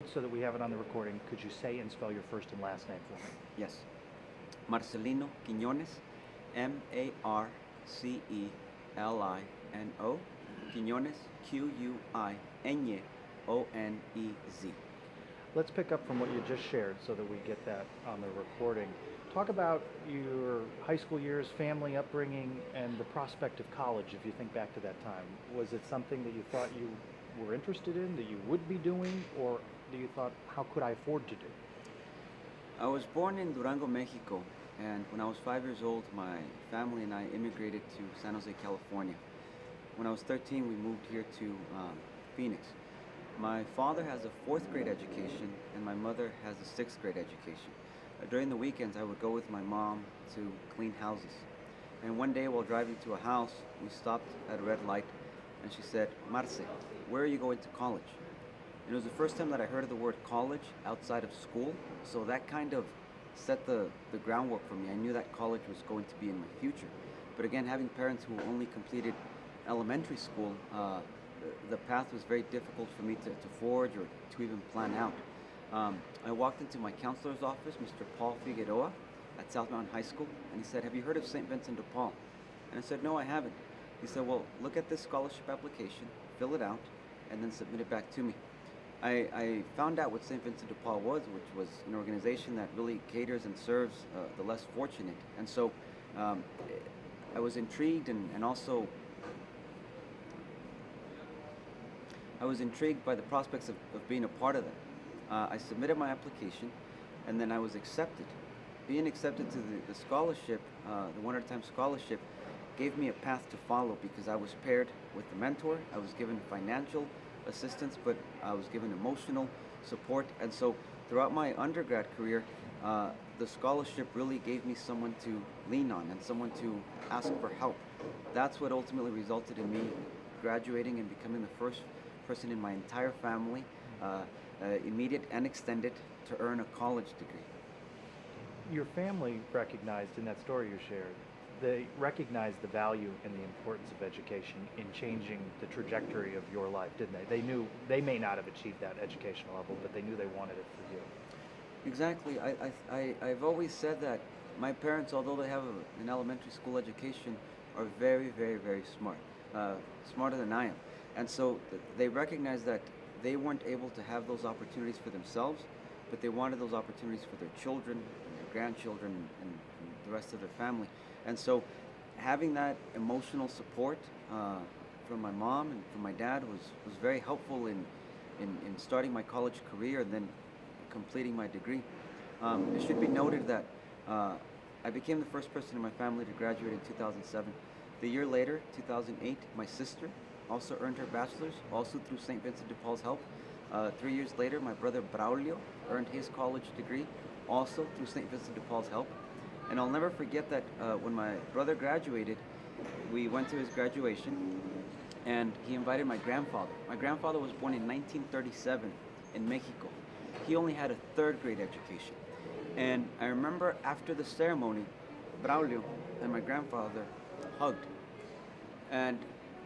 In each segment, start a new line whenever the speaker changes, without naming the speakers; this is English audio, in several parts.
So that we have it on the recording, could you say and spell your first and last name for me?
Yes. Marcelino Quiñones, Marcelino, Quiñones, Quiñonez.
Let's pick up from what you just shared so that we get that on the recording. Talk about your high school years, family upbringing, and the prospect of college if you think back to that time. Was it something that you thought you were interested in, that you would be doing, or do you thought, how could I afford to do?
I was born in Durango, Mexico, and when I was 5 years old, my family and I immigrated to San Jose, California. When I was 13, we moved here to Phoenix. My father has a fourth grade education, and my mother has a sixth grade education. During the weekends, I would go with my mom to clean houses. And one day, while driving to a house, we stopped at a red light, and she said, Marce, where are you going to college? And it was the first time that I heard of the word college outside of school, so that kind of set the groundwork for me. I knew that college was going to be in my future. But again, having parents who only completed elementary school, the path was very difficult for me to forge or to even plan out. I walked into my counselor's office, Mr. Paul Figueroa, at South Mountain High School, and he said, have you heard of St. Vincent de Paul? And I said, no, I haven't. He said, well, look at this scholarship application, fill it out, and then submit it back to me. I found out what St. Vincent de Paul was, which was an organization that really caters and serves the less fortunate. And so um, I was intrigued and also I was intrigued by the prospects of being a part of that. I submitted my application and then I was accepted. Being accepted to the scholarship, the one at a time scholarship, gave me a path to follow because I was paired with a mentor. I was given financial assistance, but I was given emotional support. And so throughout my undergrad career, the scholarship really gave me someone to lean on and someone to ask for help. That's what ultimately resulted in me graduating and becoming the first person in my entire family, immediate and extended, to earn a college degree.
Your family recognized in that story you shared, they recognized the value and the importance of education in changing the trajectory of your life, didn't they? They knew they may not have achieved that educational level, but they knew they wanted it for you.
Exactly. I've always said that my parents, although they have an elementary school education, are very, very, very smart, uh, smarter than I am. And so they recognize that they weren't able to have those opportunities for themselves, but they wanted those opportunities for their children and their grandchildren and the rest of their family. And so having that emotional support from my mom and from my dad was very helpful in starting my college career and then completing my degree. It should be noted that uh, I became the first person in my family to graduate in 2007. The year later, 2008, my sister also earned her bachelor's, also through St. Vincent de Paul's help. 3 years later, my brother Braulio earned his college degree, also through St. Vincent de Paul's help. And I'll never forget that when my brother graduated, we went to his graduation and he invited my grandfather. My grandfather was born in 1937 in Mexico. He only had a third grade education. And I remember after the ceremony, Braulio and my grandfather hugged. And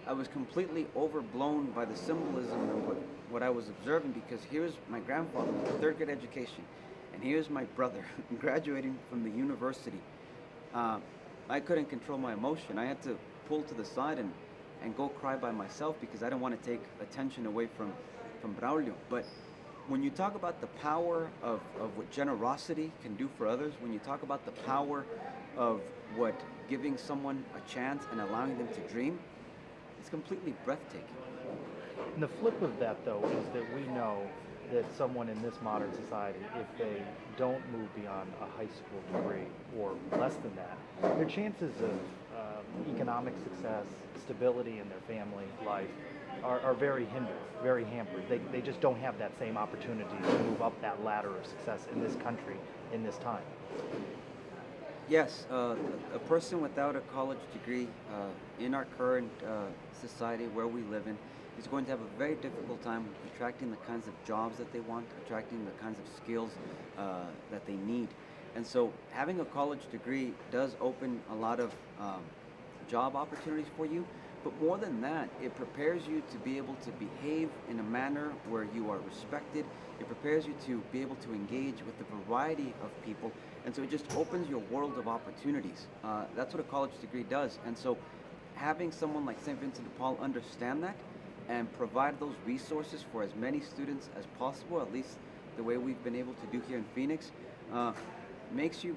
I was completely overblown by the symbolism of what I was observing because here's my grandfather with a third grade education, and here's my brother graduating from the university. Uh, I couldn't control my emotion. I had to pull to the side and go cry by myself because I didn't want to take attention away from Braulio. But when you talk about the power of what generosity can do for others, when you talk about the power of what giving someone a chance and allowing them to dream, it's completely breathtaking.
And the flip of that, though, is that we know that someone in this modern society, if they don't move beyond a high school degree or less than that, their chances of economic success, stability in their family life are very hindered, very hampered. They just don't have that same opportunity to move up that ladder of success in this country in this time.
Yes, a person without a college degree in our current society where we live in is going to have a very difficult time attracting the kinds of jobs that they want, attracting the kinds of skills that they need. And so having a college degree does open a lot of job opportunities for you, But more than that, it prepares you to be able to behave in a manner where you are respected. It prepares you to be able to engage with a variety of people. And so it just opens your world of opportunities. That's what a college degree does. And so having someone like St. Vincent de Paul understand that and provide those resources for as many students as possible, at least the way we've been able to do here in Phoenix, uh, makes you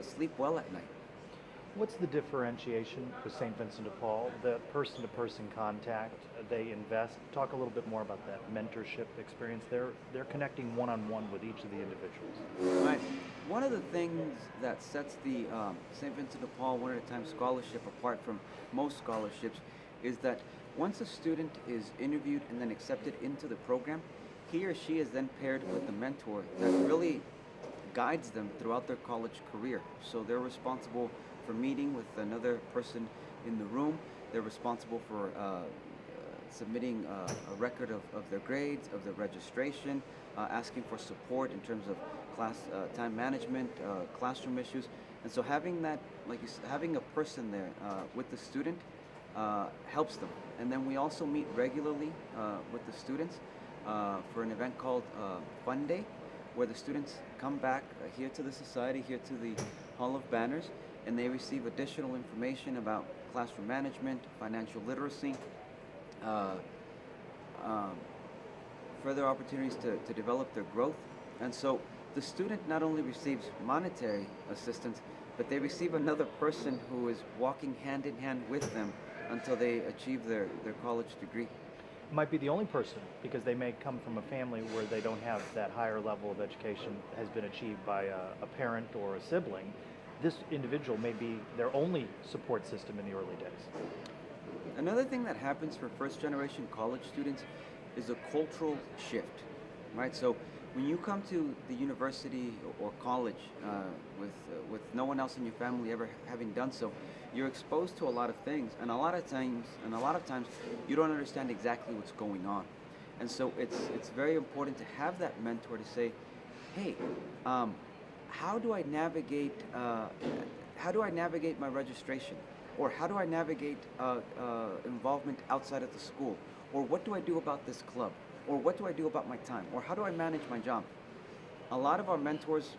sleep well at night.
What's the differentiation with St. Vincent de Paul? The person-to-person contact they invest. Talk a little bit more about that mentorship experience. They're connecting one-on-one with each of the individuals.
Right. One of the things that sets the St. Vincent de Paul One at a Time scholarship apart from most scholarships is that once a student is interviewed and then accepted into the program, he or she is then paired with a mentor that really guides them throughout their college career. So they're responsible for meeting with another person in the room. They're responsible for submitting a record of their grades, of their registration, asking for support in terms of class time management, classroom issues. And so having that, like you said, having a person there with the student helps them. And then we also meet regularly with the students for an event called Fun Day, where the students come back here to the society, here to the Hall of Banners, and they receive additional information about classroom management, financial literacy, uh, um, further opportunities to develop their growth. And so the student not only receives monetary assistance, but they receive another person who is walking hand in hand with them until they achieve their college degree.
Might be the only person because they may come from a family where they don't have that higher level of education has been achieved by a parent or a sibling. This individual may be their only support system in the early days.
Another thing that happens for first generation college students is a cultural shift, right? So when you come to the university or college with no one else in your family ever having done so, you're exposed to a lot of things, and a lot of times you don't understand exactly what's going on. And so it's very important to have that mentor to say, hey, how do I navigate my registration, or how do I navigate involvement outside of the school, or what do I do about this club, or what do I do about my time, or how do I manage my job? A lot of our mentors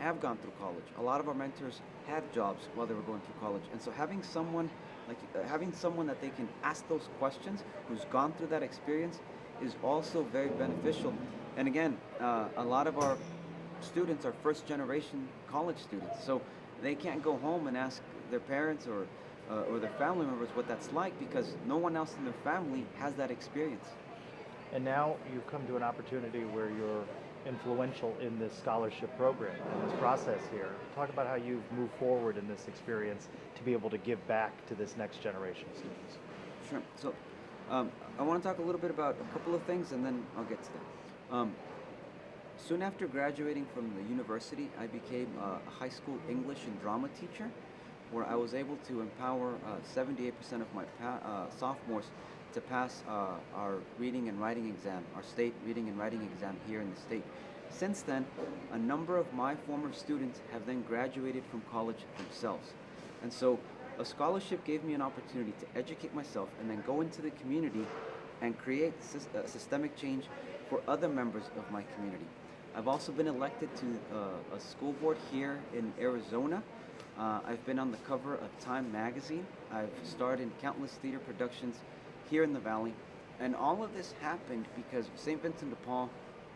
have gone through college. A lot of our mentors had jobs while they were going through college, and so having someone that they can ask those questions, who's gone through that experience, is also very beneficial. And again, a lot of our students are first generation college students, so they can't go home and ask their parents or their family members what that's like, because no one else in their family has that experience.
And now you've come to an opportunity where you're influential in this scholarship program, in this process here. Talk about how you've moved forward in this experience to be able to give back to this next generation of students.
Sure. So I want to talk a little bit about a couple of things, and then I'll get to that. Soon after graduating from the university, I became a high school English and drama teacher, where I was able to empower 78% of my sophomores to pass our reading and writing exam, our state reading and writing exam here in the state. Since then, a number of my former students have then graduated from college themselves. And so a scholarship gave me an opportunity to educate myself and then go into the community and create systemic change for other members of my community. I've also been elected to a school board here in Arizona. I've been on the cover of Time magazine. I've starred in countless theater productions here in the Valley. And all of this happened because St. Vincent de Paul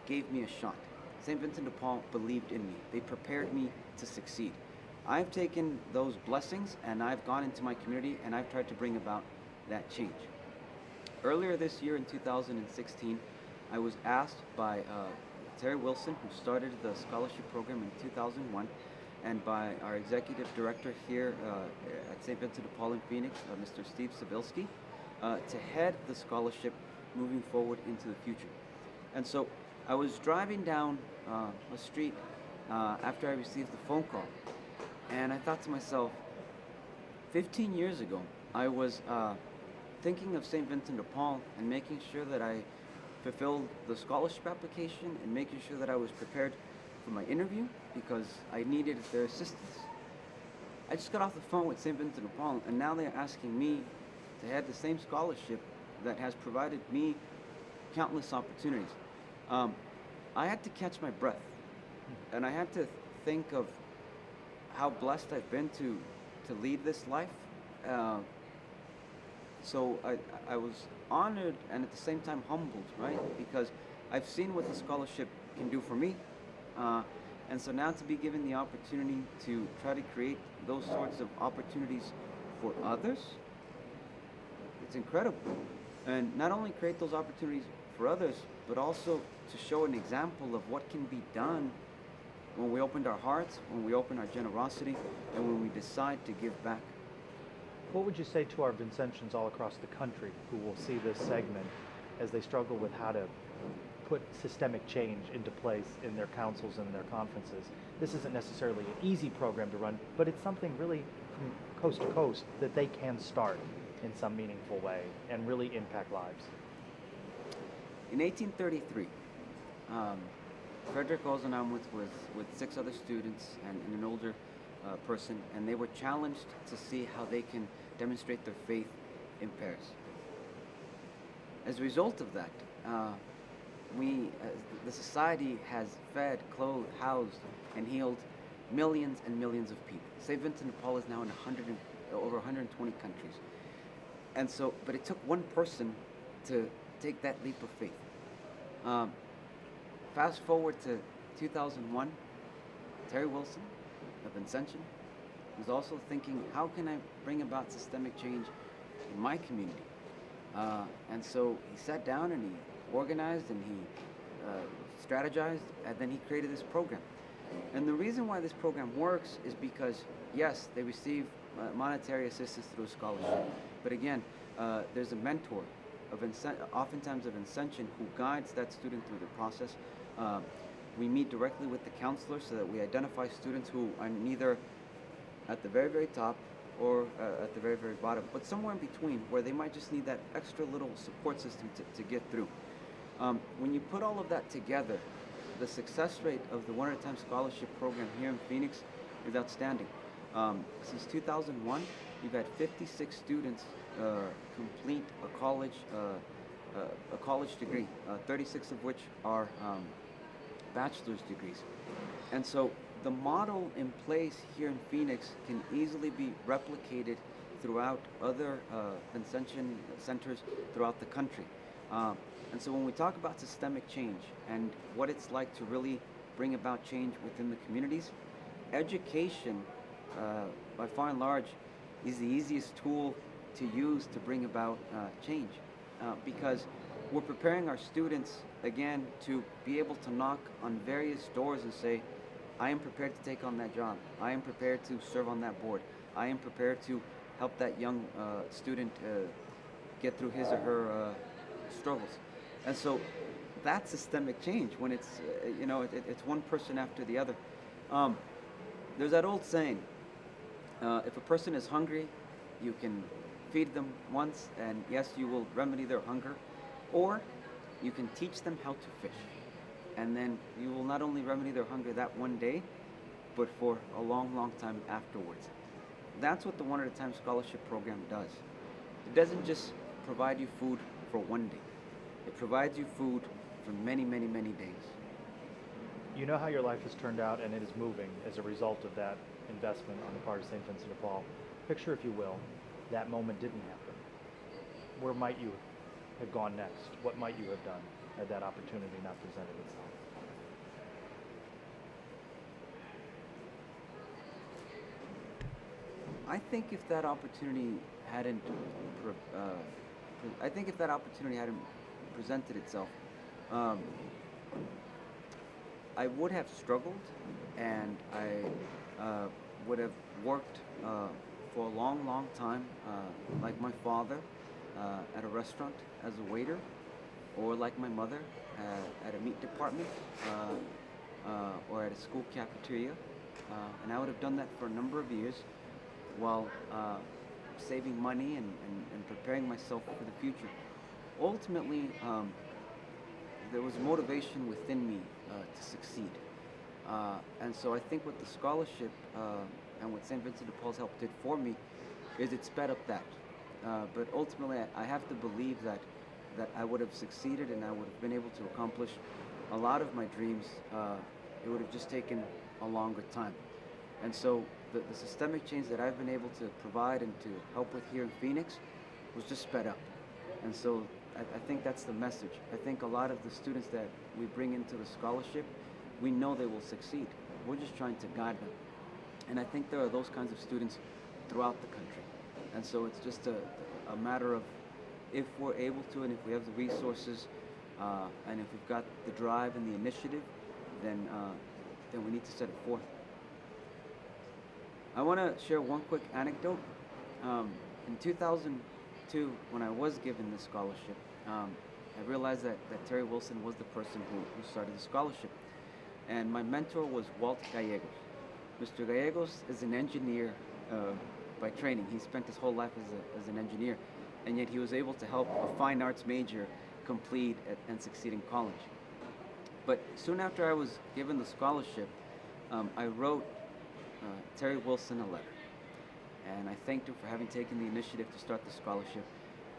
gave me a shot. St. Vincent de Paul believed in me. They prepared me to succeed. I've taken those blessings and I've gone into my community and I've tried to bring about that change. Earlier this year in 2016, I was asked by Terry Wilson, who started the scholarship program in 2001, and by our executive director here at St. Vincent de Paul in Phoenix, Mr. Steve Savilsky, to head the scholarship moving forward into the future. And so I was driving down a street after I received the phone call, and I thought to myself, 15 years ago, I was thinking of St. Vincent de Paul and making sure that I fulfilled the scholarship application and making sure that I was prepared for my interview because I needed their assistance. I just got off the phone with St. Vincent de Paul, and now they're asking me to head the same scholarship that has provided me countless opportunities. Um, I had to catch my breath, and I had to think of how blessed I've been to lead this life. Uh, so I was honored and at the same time humbled, right? Because I've seen what the scholarship can do for me. Uh, and so now to be given the opportunity to try to create those sorts of opportunities for others, it's incredible. And not only create those opportunities for others, but also to show an example of what can be done when we opened our hearts, when we open our generosity, and when we decide to give back.
What would you say to our Vincentians all across the country who will see this segment as they struggle with how to put systemic change into place in their councils and their conferences? This isn't necessarily an easy program to run, but it's something really from coast to coast that they can start in some meaningful way and really impact lives.
In 1833, um, Frederick Ozanamwith was with six other students and an older person, and they were challenged to see how they can demonstrate their faith in Paris. As a result of that, the society has fed, clothed, housed, and healed millions and millions of people. St. Vincent de Paul is now in over 120 countries. And so, but it took one person to take that leap of faith. Um, Fast forward to 2001, Terry Wilson, a Vincentian, was also thinking, how can I bring about systemic change in my community? And so he sat down and he organized and he strategized, and then he created this program. And the reason why this program works is because, yes, they receive monetary assistance through a scholarship, but again, there's a mentor, oftentimes a Vincentian, who guides that student through the process. We meet directly with the counselor so that we identify students who are neither at the very, very top or at the very, very bottom, but somewhere in between where they might just need that extra little support system to get through. When you put all of that together, the success rate of the One at a Time Scholarship Program here in Phoenix is outstanding. Since 2001, we've had 56 students complete a college degree, 36 of which are bachelor's degrees. And so the model in place here in Phoenix can easily be replicated throughout other Vincentian centers throughout the country. And so when we talk about systemic change and what it's like to really bring about change within the communities, education, by far and large, is the easiest tool to use to bring about change. Because we're preparing our students, again, to be able to knock on various doors and say, I am prepared to take on that job. I am prepared to serve on that board. I am prepared to help that young student get through his or her struggles. And so that's systemic change when it's, it's one person after the other. There's that old saying, if a person is hungry, you can feed them once, and yes, you will remedy their hunger, or you can teach them how to fish, and then you will not only remedy their hunger that one day, but for a long, long time afterwards. That's what the One at a Time Scholarship Program does. It doesn't just provide you food for one day. It provides you food for many, many, many days.
You know how your life has turned out, and it is moving as a result of that investment on the part of St. Vincent de Paul. Picture, if you will, that moment didn't happen. Where might you have gone next? What might you have done had that opportunity not presented itself?
I think if that opportunity hadn't, presented itself, um, I would have struggled, and I would have worked for a long, long time, like my father, at a restaurant as a waiter, or like my mother at a meat department, or at a school cafeteria. And I would have done that for a number of years while saving money and preparing myself for the future. Ultimately, there was motivation within me to succeed. And so I think what the scholarship and what St. Vincent de Paul's help did for me is it sped up that. but ultimately, I have to believe that I would have succeeded and I would have been able to accomplish a lot of my dreams. It would have just taken a longer time. And so the systemic change that I've been able to provide and to help with here in Phoenix was just sped up. And so I think that's the message. I think a lot of the students that we bring into the scholarship, we know they will succeed. We're just trying to guide them. And I think there are those kinds of students throughout the country. And so it's just a matter of if we're able to and if we have the resources and if we've got the drive and the initiative, then we need to set it forth. I want to share one quick anecdote. In 2002, when I was given this scholarship, I realized that Terry Wilson was the person who started the scholarship. And my mentor was Walt Gallegos. Mr. Gallegos is an engineer by training. He spent his whole life as an engineer, and yet he was able to help a fine arts major complete and succeed in college. But soon after I was given the scholarship, I wrote Terry Wilson a letter, and I thanked him for having taken the initiative to start the scholarship.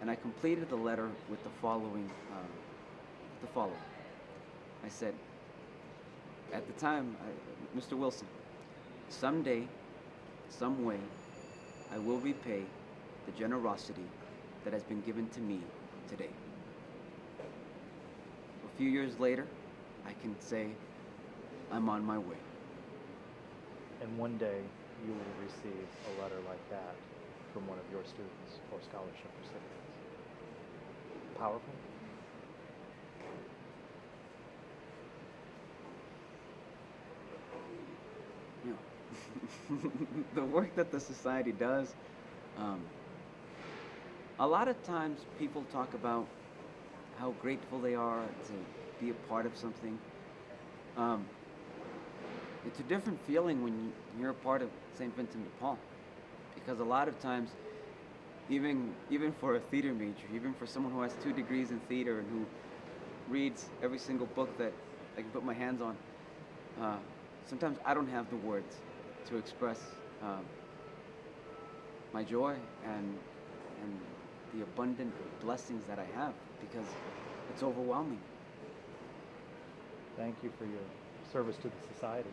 And I completed the letter with the following. I said, at the time, Mr. Wilson, someday, some way, I will repay the generosity that has been given to me today. A few years later, I can say I'm on my way.
And one day you will receive a letter like that from one of your students or scholarship recipients. Powerful?
You know, the work that the society does, a lot of times people talk about how grateful they are to be a part of something. It's a different feeling when you're a part of St. Vincent de Paul, because a lot of times, even for a theater major, even for someone who has 2 degrees in theater and who reads every single book that I can put my hands on, sometimes I don't have the words to express my joy and the abundant blessings that I have, because it's overwhelming.
Thank you for your service to the society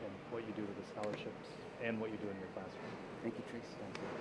and what you do to the scholarships and what you do in your classroom.
Thank you, Trace.
Thank you.